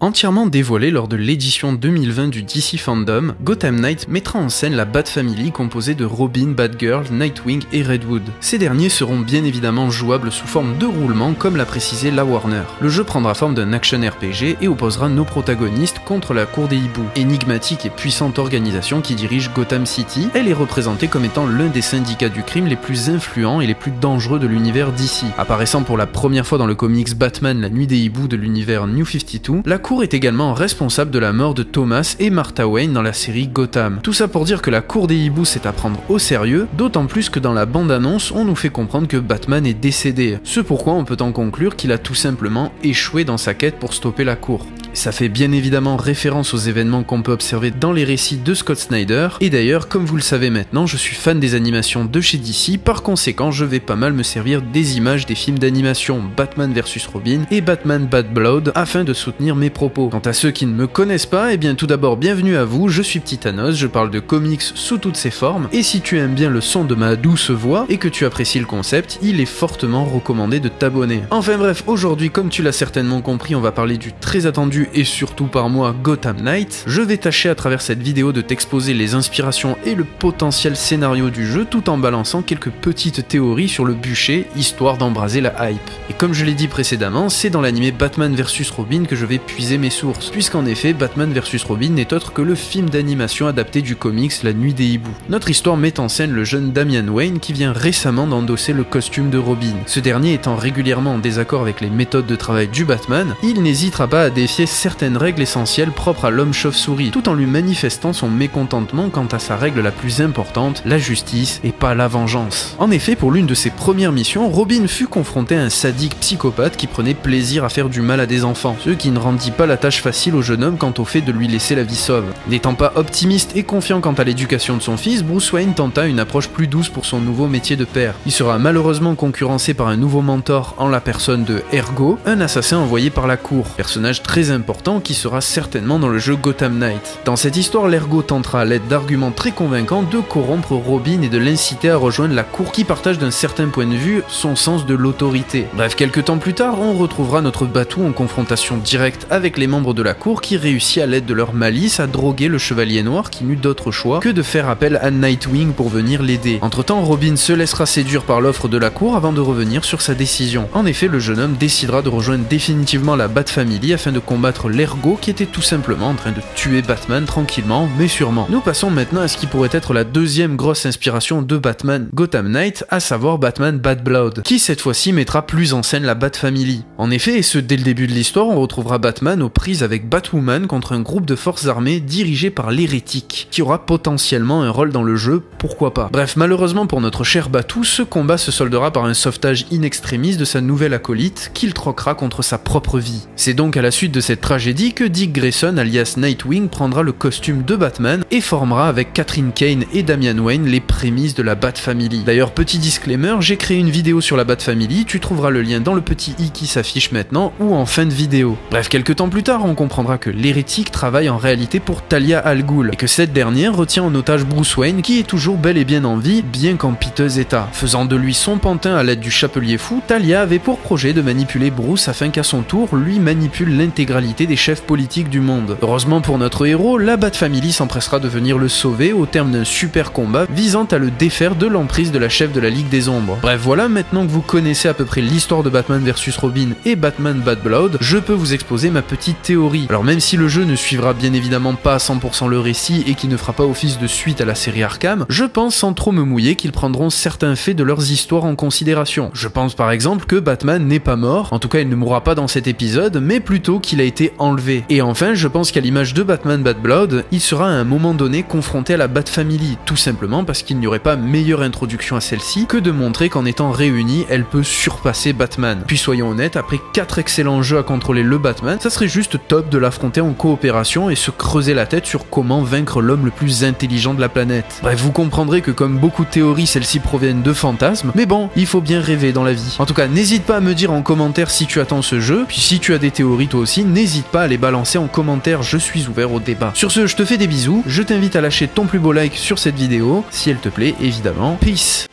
Entièrement dévoilé lors de l'édition 2020 du DC Fandom, Gotham Knight mettra en scène la Bat Family composée de Robin, Batgirl, Nightwing et Redwood. Ces derniers seront bien évidemment jouables sous forme de roulement comme l'a précisé la Warner. Le jeu prendra forme d'un action RPG et opposera nos protagonistes contre la Cour des Hiboux. Énigmatique et puissante organisation qui dirige Gotham City, elle est représentée comme étant l'un des syndicats du crime les plus influents et les plus dangereux de l'univers DC. Apparaissant pour la première fois dans le comics Batman La Nuit des Hiboux de l'univers New 52, la Cour est également responsable de la mort de Thomas et Martha Wayne dans la série Gotham. Tout ça pour dire que la Cour des Hiboux c'est à prendre au sérieux, d'autant plus que dans la bande-annonce on nous fait comprendre que Batman est décédé, ce pourquoi on peut en conclure qu'il a tout simplement échoué dans sa quête pour stopper la Cour. Ça fait bien évidemment référence aux événements qu'on peut observer dans les récits de Scott Snyder, et d'ailleurs comme vous le savez maintenant, je suis fan des animations de chez DC, par conséquent je vais pas mal me servir des images des films d'animation Batman vs Robin et Batman Bad Blood afin de soutenir mes propos. Quant à ceux qui ne me connaissent pas, eh bien tout d'abord bienvenue à vous, je suis Petit Thanos, je parle de comics sous toutes ses formes, et si tu aimes bien le son de ma douce voix et que tu apprécies le concept, il est fortement recommandé de t'abonner. Enfin bref, aujourd'hui comme tu l'as certainement compris, on va parler du très attendu et surtout par moi Gotham Knight. Je vais tâcher à travers cette vidéo de t'exposer les inspirations et le potentiel scénario du jeu tout en balançant quelques petites théories sur le bûcher histoire d'embraser la hype. Et comme je l'ai dit précédemment, c'est dans l'animé Batman vs Robin que je vais puiser mes sources, puisqu'en effet Batman vs Robin n'est autre que le film d'animation adapté du comics La Nuit des Hiboux. Notre histoire met en scène le jeune Damian Wayne qui vient récemment d'endosser le costume de Robin. Ce dernier étant régulièrement en désaccord avec les méthodes de travail du Batman, il n'hésitera pas à défier certaines règles essentielles propres à l'homme chauve-souris, tout en lui manifestant son mécontentement quant à sa règle la plus importante, la justice et pas la vengeance. En effet, pour l'une de ses premières missions, Robin fut confronté à un sadique psychopathe qui prenait plaisir à faire du mal à des enfants, ce qui ne rendit pas la tâche facile au jeune homme quant au fait de lui laisser la vie sauve. N'étant pas optimiste et confiant quant à l'éducation de son fils, Bruce Wayne tenta une approche plus douce pour son nouveau métier de père. Il sera malheureusement concurrencé par un nouveau mentor en la personne de Ergo, un assassin envoyé par la Cour, personnage très important qui sera certainement dans le jeu Gotham Knight. Dans cette histoire, l'Ergo tentera à l'aide d'arguments très convaincants de corrompre Robin et de l'inciter à rejoindre la Cour qui partage d'un certain point de vue son sens de l'autorité. Bref, quelques temps plus tard, on retrouvera notre Batou en confrontation directe avec les membres de la Cour qui réussit à l'aide de leur malice à droguer le Chevalier Noir qui n'eut d'autre choix que de faire appel à Nightwing pour venir l'aider. Entre temps, Robin se laissera séduire par l'offre de la Cour avant de revenir sur sa décision. En effet, le jeune homme décidera de rejoindre définitivement la Bat Family afin de combattre l'Ergo qui était tout simplement en train de tuer Batman tranquillement mais sûrement. Nous passons maintenant à ce qui pourrait être la deuxième grosse inspiration de Batman Gotham Knight, à savoir Batman Bad Blood, qui cette fois-ci mettra plus en scène la Bat Family. En effet, et ce dès le début de l'histoire, on retrouvera Batman aux prises avec Batwoman contre un groupe de forces armées dirigé par l'Hérétique, qui aura potentiellement un rôle dans le jeu, pourquoi pas. Bref, malheureusement pour notre cher Batou, ce combat se soldera par un sauvetage in extremis de sa nouvelle acolyte, qu'il troquera contre sa propre vie. C'est donc à la suite de cette tragédie que Dick Grayson alias Nightwing prendra le costume de Batman et formera avec Catherine Kane et Damian Wayne les prémices de la Bat Family. D'ailleurs, petit disclaimer, j'ai créé une vidéo sur la Bat Family, tu trouveras le lien dans le petit i qui s'affiche maintenant ou en fin de vidéo. Bref, quelques temps plus tard, on comprendra que l'Hérétique travaille en réalité pour Talia al Ghul et que cette dernière retient en otage Bruce Wayne qui est toujours bel et bien en vie, bien qu'en piteux état. Faisant de lui son pantin à l'aide du Chapelier Fou, Talia avait pour projet de manipuler Bruce afin qu'à son tour, lui manipule l'intégralité des chefs politiques du monde. Heureusement pour notre héros, la Bat Family s'empressera de venir le sauver au terme d'un super combat visant à le défaire de l'emprise de la chef de la Ligue des Ombres. Bref, voilà, maintenant que vous connaissez à peu près l'histoire de Batman vs Robin et Batman Bad Blood, je peux vous exposer ma petite théorie. Alors même si le jeu ne suivra bien évidemment pas à 100% le récit et qui ne fera pas office de suite à la série Arkham, je pense sans trop me mouiller qu'ils prendront certains faits de leurs histoires en considération. Je pense par exemple que Batman n'est pas mort, en tout cas il ne mourra pas dans cet épisode, mais plutôt qu'il a été enlevé. Et enfin, je pense qu'à l'image de Batman Bad Blood, il sera à un moment donné confronté à la Bat Family, tout simplement parce qu'il n'y aurait pas meilleure introduction à celle-ci que de montrer qu'en étant réunie, elle peut surpasser Batman. Puis soyons honnêtes, après 4 excellents jeux à contrôler le Batman, ça serait juste top de l'affronter en coopération et se creuser la tête sur comment vaincre l'homme le plus intelligent de la planète. Bref, vous comprendrez que comme beaucoup de théories, celles-ci proviennent de fantasmes, mais bon, il faut bien rêver dans la vie. En tout cas, n'hésite pas à me dire en commentaire si tu attends ce jeu, puis si tu as des théories toi aussi, n'hésite pas à les balancer en commentaire, je suis ouvert au débat. Sur ce, je te fais des bisous, je t'invite à lâcher ton plus beau like sur cette vidéo, si elle te plaît évidemment. Peace.